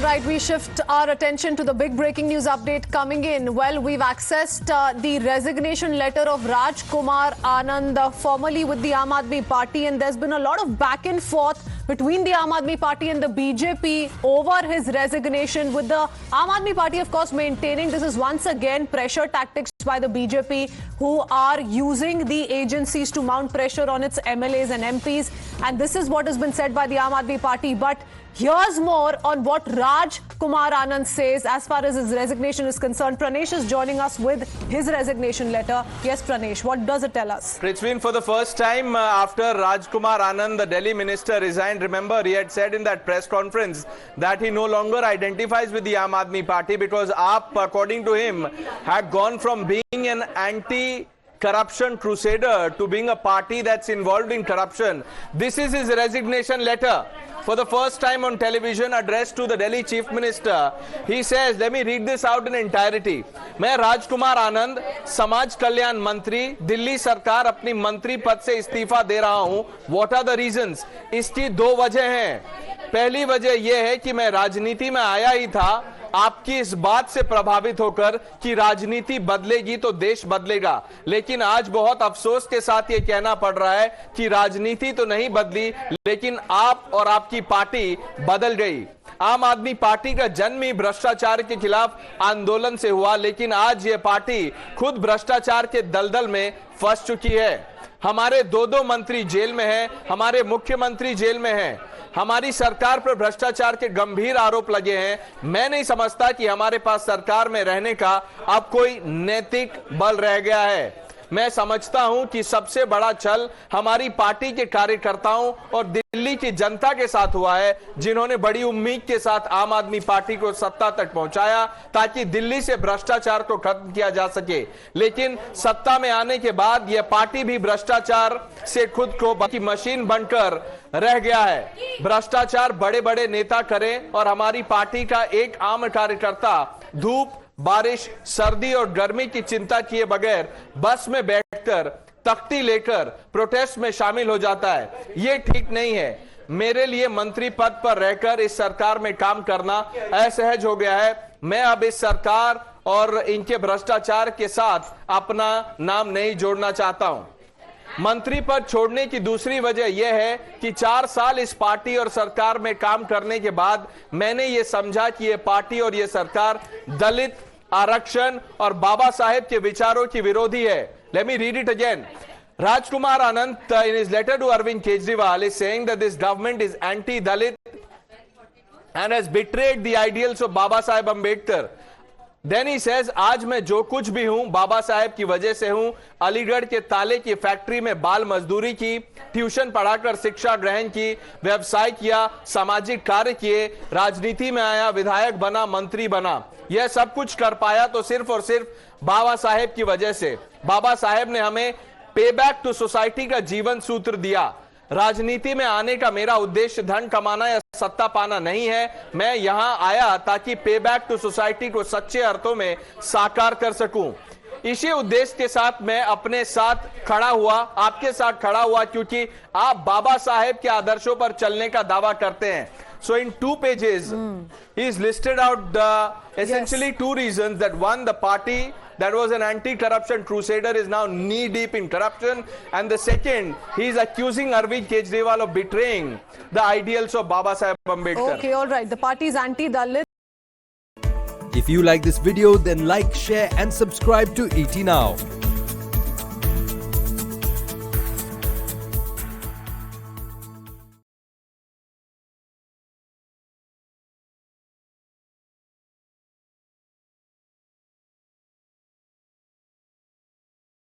right, we shift our attention to the big breaking news update coming in. Well, we've accessed the resignation letter of Raj Kumar Anand, formerly with the Aam Aadmi Party, and there's been a lot of back and forth between the Aam Aadmi Party and the BJP over his resignation, with the Aam Aadmi Party, of course, maintaining this is once again pressure tactics by the BJP, who are using the agencies to mount pressure on its MLAs and MPs. And this is what has been said by the Aam Aadmi Party. But here's more on what Raj Kumar Anand says as far as his resignation is concerned. Pranesh is joining us with his resignation letter. Yes, Pranesh, what does it tell us? Prithveen, for the first time after Raj Kumar Anand, the Delhi minister, resigned, remember he had said in that press conference that he no longer identifies with the Aam Aadmi Party because AAP, according to him, had gone from being an anti-corruption crusader to being a party that's involved in corruption. This is his resignation letter. For the first time on television, addressed to the Delhi Chief Minister, he says, let me read this out in entirety. मैं राजकुमार आनंद, समाज कल्याण मंत्री, दिल्ली सरकार अपनी मंत्री पद से इस्तीफा दे रहा हूं. What are the reasons? इसकी दो वजह हैं. पहली वजह यह है कि मैं राजनीति में आया ही था आपकी इस बात से प्रभावित होकर कि राजनीति बदलेगी तो देश बदलेगा, लेकिन आज बहुत अफसोस के साथ ये कहना पड़ रहा है कि राजनीति तो नहीं बदली, लेकिन आप और आपकी पार्टी बदल गई. आम आदमी पार्टी का जन्म ही भ्रष्टाचार के खिलाफ आंदोलन से हुआ, लेकिन आज ये पार्टी खुद भ्रष्टाचार के दलदल में फंस चुकी है. हमारे दो मंत्री जेल में हैं, हमारे मुख्यमंत्री जेल में हैं, हमारी सरकार पर भ्रष्टाचार के गंभीर आरोप लगे हैं. मैं नहीं समझता कि हमारे पास सरकार में रहने का अब कोई नैतिक बल रह गया है. मैं समझता हूं कि सबसे बड़ा छल हमारी पार्टी के कार्यकर्ताओं और दिल्ली की जनता के साथ हुआ है, जिन्होंने बड़ी उम्मीद के साथ आम आदमी पार्टी को सत्ता तक पहुंचाया ताकि दिल्ली से भ्रष्टाचार को खत्म किया जा सके. लेकिन सत्ता में आने के बाद यह पार्टी भी भ्रष्टाचार से खुद को की मशीन बनकर रह गया है. भ्रष्टाचार बड़े बड़े नेता करें और हमारी पार्टी का एक आम कार्यकर्ता धूप, बारिश, सर्दी और गर्मी की चिंता किए बगैर बस में बैठकर तख्ती लेकर प्रोटेस्ट में शामिल हो जाता है. ये ठीक नहीं है. मेरे लिए मंत्री पद पर रहकर इस सरकार में काम करना असहज हो गया है. मैं अब इस सरकार और इनके भ्रष्टाचार के साथ अपना नाम नहीं जोड़ना चाहता हूं. मंत्री पद छोड़ने की दूसरी वजह यह है कि 4 साल इस पार्टी और सरकार में काम करने के बाद मैंने ये समझा कि ये पार्टी और ये सरकार दलित, आरक्षण और बाबा साहेब के विचारों की विरोधी है. Let me read it again. Rajkumar Anand, in his letter to Arvind Kejriwal, is saying that this government is anti-Dalit and has betrayed the ideals of Baba Saheb Ambedkar. Then he says, आज मैं जो कुछ भी हूं बाबा साहेब की वजह से हूं. अलीगढ़ के ताले की फैक्ट्री में बाल मजदूरी की, ट्यूशन पढ़ाकर शिक्षा ग्रहण की, व्यवसाय किया, सामाजिक कार्य किए, राजनीति में आया, विधायक बना, मंत्री बना. यह सब कुछ कर पाया तो सिर्फ और सिर्फ बाबा साहेब की वजह से. बाबा साहेब ने हमें पे बैक टू सोसाइटी का जीवन सूत्र दिया. राजनीति में आने का मेरा उद्देश्य धन कमाना या सत्ता पाना नहीं है. मैं यहां आया ताकि पे बैक टू सोसाइटी को सच्चे अर्थों में साकार कर सकूं. इसी उद्देश्य के साथ मैं अपने साथ खड़ा हुआ, आपके साथ खड़ा हुआ, क्योंकि आप बाबा साहेब के आदर्शों पर चलने का दावा करते हैं. So in 2 pages, he's listed out essentially 2 reasons. That one, the party that was an anti-corruption crusader is now knee-deep in corruption. And the second, he's accusing Arvind Kejriwal of betraying the ideals of Baba Saheb Ambedkar. Okay, all right. The party is anti-Dalit. If you like this video, then like, share and subscribe to ET Now.